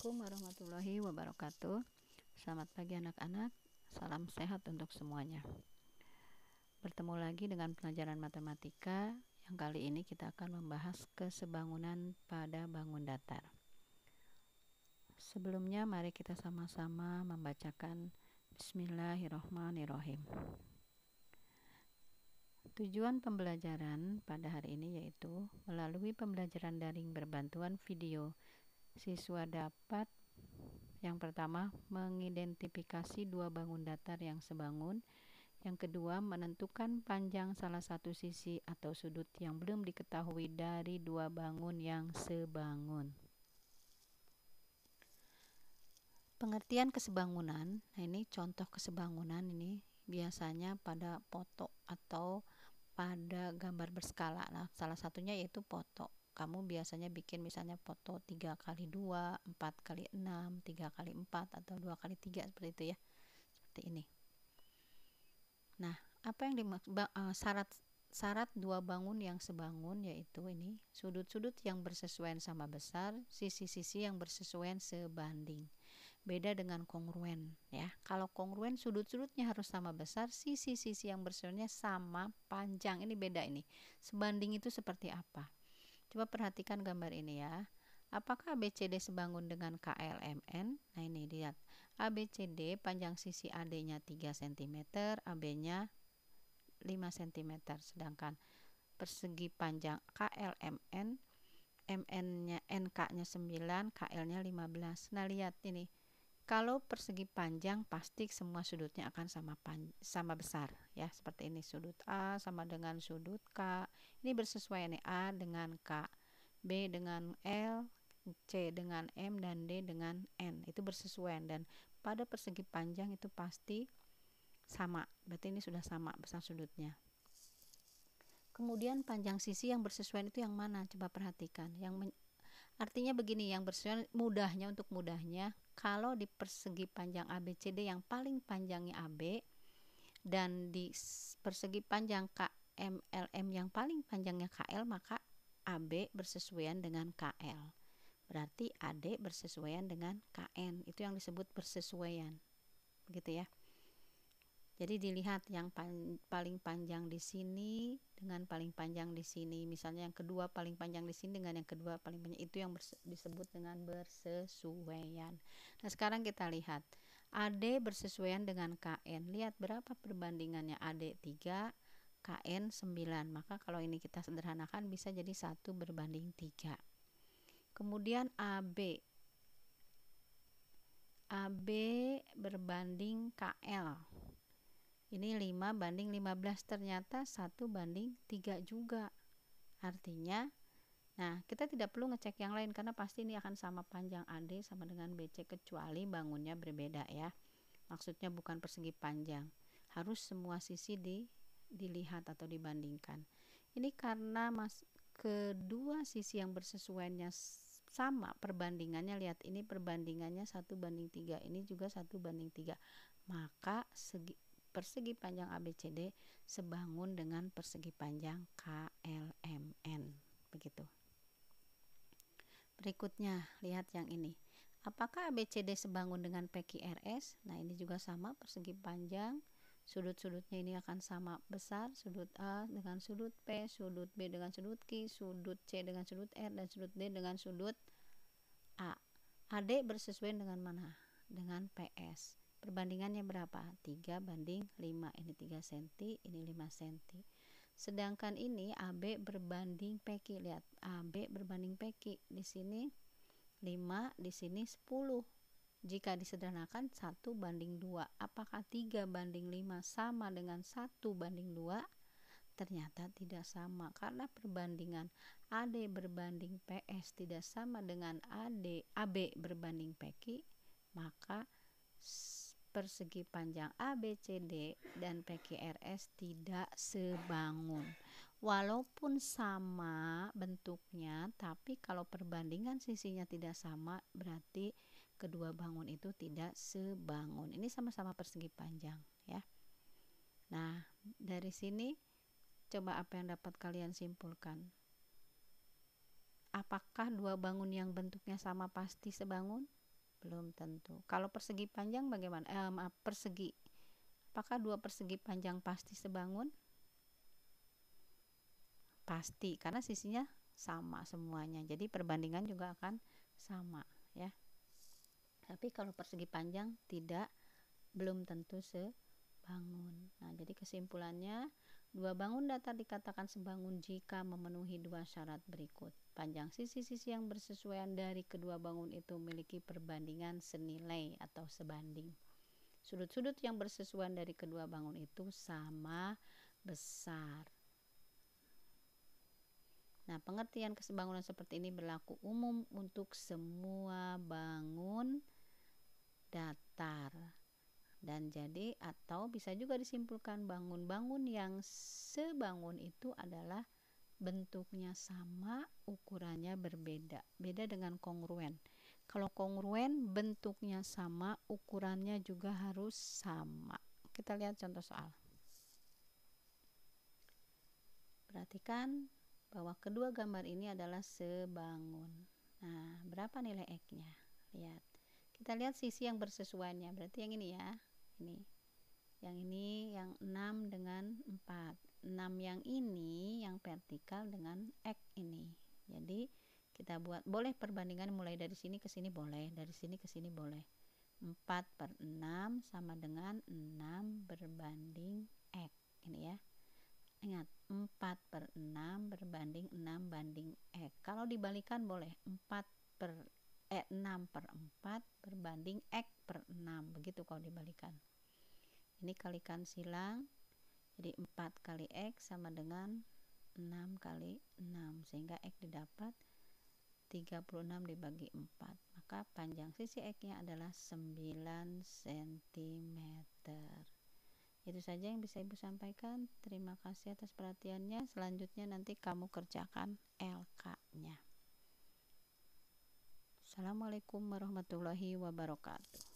Assalamualaikum warahmatullahi wabarakatuh. Selamat pagi anak-anak. Salam sehat untuk semuanya. Bertemu lagi dengan pelajaran matematika. Yang kali ini kita akan membahas kesebangunan pada bangun datar. Sebelumnya mari kita sama-sama membacakan Bismillahirrohmanirrohim. Tujuan pembelajaran pada hari ini yaitu melalui pembelajaran daring berbantuan video, siswa dapat yang pertama mengidentifikasi dua bangun datar yang sebangun, yang kedua menentukan panjang salah satu sisi atau sudut yang belum diketahui dari dua bangun yang sebangun. Pengertian kesebangunan. Nah, ini contoh kesebangunan ini biasanya pada foto atau pada gambar berskala. Nah, salah satunya yaitu foto. Kamu biasanya bikin misalnya foto 3x2, 4x6, 3x4 atau 2x3 seperti itu ya. Seperti ini. Nah, apa yang dimaksud syarat dua bangun yang sebangun yaitu ini, sudut-sudut yang bersesuaian sama besar, sisi-sisi yang bersesuaian sebanding. Beda dengan kongruen ya. Kalau kongruen sudut-sudutnya harus sama besar, sisi-sisi yang bersesuaiannya sama panjang. Ini beda ini. Sebanding itu seperti apa? Coba perhatikan gambar ini ya. Apakah ABCD sebangun dengan KLMN? Nah, ini lihat. ABCD panjang sisi AD-nya 3 cm, AB-nya 5 cm. Sedangkan persegi panjang KLMN, MN-nya NK-nya 9, KL-nya 15. Nah, lihat ini. Kalau persegi panjang pasti semua sudutnya akan sama besar ya, seperti ini. Sudut A sama dengan sudut K. Ini bersesuaian nih, A dengan K, B dengan L, C dengan M, dan D dengan N. Itu bersesuaian, dan pada persegi panjang itu pasti sama. Berarti ini sudah sama besar sudutnya. Kemudian panjang sisi yang bersesuaian itu yang mana? Coba perhatikan. Artinya begini, yang bersesuaian untuk mudahnya, kalau di persegi panjang ABCD yang paling panjangnya AB dan di persegi panjang KMLM yang paling panjangnya KL, maka AB bersesuaian dengan KL. Berarti AD bersesuaian dengan KN. Itu yang disebut bersesuaian. Begitu ya. Jadi dilihat yang paling panjang di sini dengan paling panjang di sini. Misalnya yang kedua paling panjang di sini dengan yang kedua paling panjang, itu yang disebut dengan bersesuaian. Nah, sekarang kita lihat AD bersesuaian dengan KN. Lihat berapa perbandingannya, AD 3, KN 9. Maka kalau ini kita sederhanakan bisa jadi 1:3. Kemudian AB berbanding KL. Ini 5:15, ternyata 1:3 juga. Artinya, nah kita tidak perlu ngecek yang lain karena pasti ini akan sama panjang AD sama dengan BC, kecuali bangunnya berbeda ya. Maksudnya bukan persegi panjang. Harus semua sisi dilihat atau dibandingkan. Ini karena kedua sisi yang bersesuaiannya sama perbandingannya. Lihat, ini perbandingannya 1:3, ini juga 1:3. Maka persegi panjang ABCD sebangun dengan persegi panjang KLMN. Begitu. Berikutnya, lihat yang ini. Apakah ABCD sebangun dengan PQRS? Nah, ini juga sama persegi panjang. Sudut-sudutnya ini akan sama besar. Sudut A dengan sudut P, sudut B dengan sudut Q, sudut C dengan sudut R, dan sudut D dengan sudut A. AD bersesuaian dengan mana? Dengan PS. Perbandingannya berapa? 3:5. Ini 3 cm, ini 5 cm. Sedangkan ini AB berbanding PQ. Lihat, AB berbanding PQ. Di sini 5, di sini 10. Jika disederhanakan 1:2. Apakah 3:5 sama dengan 1:2? Ternyata tidak sama, karena perbandingan AD berbanding PS tidak sama dengan AB berbanding PQ, maka persegi panjang ABCD dan PQRS tidak sebangun. Walaupun sama bentuknya, tapi kalau perbandingan sisinya tidak sama, berarti kedua bangun itu tidak sebangun. Ini sama-sama persegi panjang ya. Nah, dari sini coba apa yang dapat kalian simpulkan? Apakah dua bangun yang bentuknya sama pasti sebangun? Belum tentu. Kalau persegi panjang bagaimana? Maaf, persegi. Apakah dua persegi panjang pasti sebangun? Pasti, karena sisinya sama semuanya. Jadi perbandingan juga akan sama, ya. Tapi kalau persegi panjang tidak, belum tentu sebangun. Nah, jadi kesimpulannya, dua bangun datar dikatakan sebangun jika memenuhi dua syarat berikut. Panjang sisi-sisi yang bersesuaian dari kedua bangun itu memiliki perbandingan senilai atau sebanding. Sudut-sudut yang bersesuaian dari kedua bangun itu sama besar. Nah, pengertian kesebangunan seperti ini berlaku umum untuk semua bangun datar. Dan jadi atau bisa juga disimpulkan bangun-bangun yang sebangun itu adalah bentuknya sama, ukurannya berbeda. Beda dengan kongruen. Kalau kongruen bentuknya sama, ukurannya juga harus sama. Kita lihat contoh soal. Perhatikan bahwa kedua gambar ini adalah sebangun. Nah, berapa nilai X-nya? Lihat. Kita lihat sisi yang bersesuaiannya. Berarti yang ini ya. Ini. Yang ini yang 6 dengan 4. 6 yang ini yang vertikal dengan X ini. Jadi kita buat, boleh perbandingan mulai dari sini ke sini boleh, dari sini ke sini boleh. 4/6 sama dengan 6 berbanding X. Ini ya. Ingat, 4/6 berbanding 6 banding X. Kalau dibalikan boleh 6/4 berbanding X/6. Begitu kalau dibalikan. Ini kalikan silang, jadi 4 kali X sama dengan 6 kali 6, sehingga X didapat 36 dibagi 4. Maka panjang sisi X-nya adalah 9 cm. Itu saja yang bisa Ibu sampaikan. Terima kasih atas perhatiannya. Selanjutnya nanti kamu kerjakan LK-nya. Assalamualaikum warahmatullahi wabarakatuh.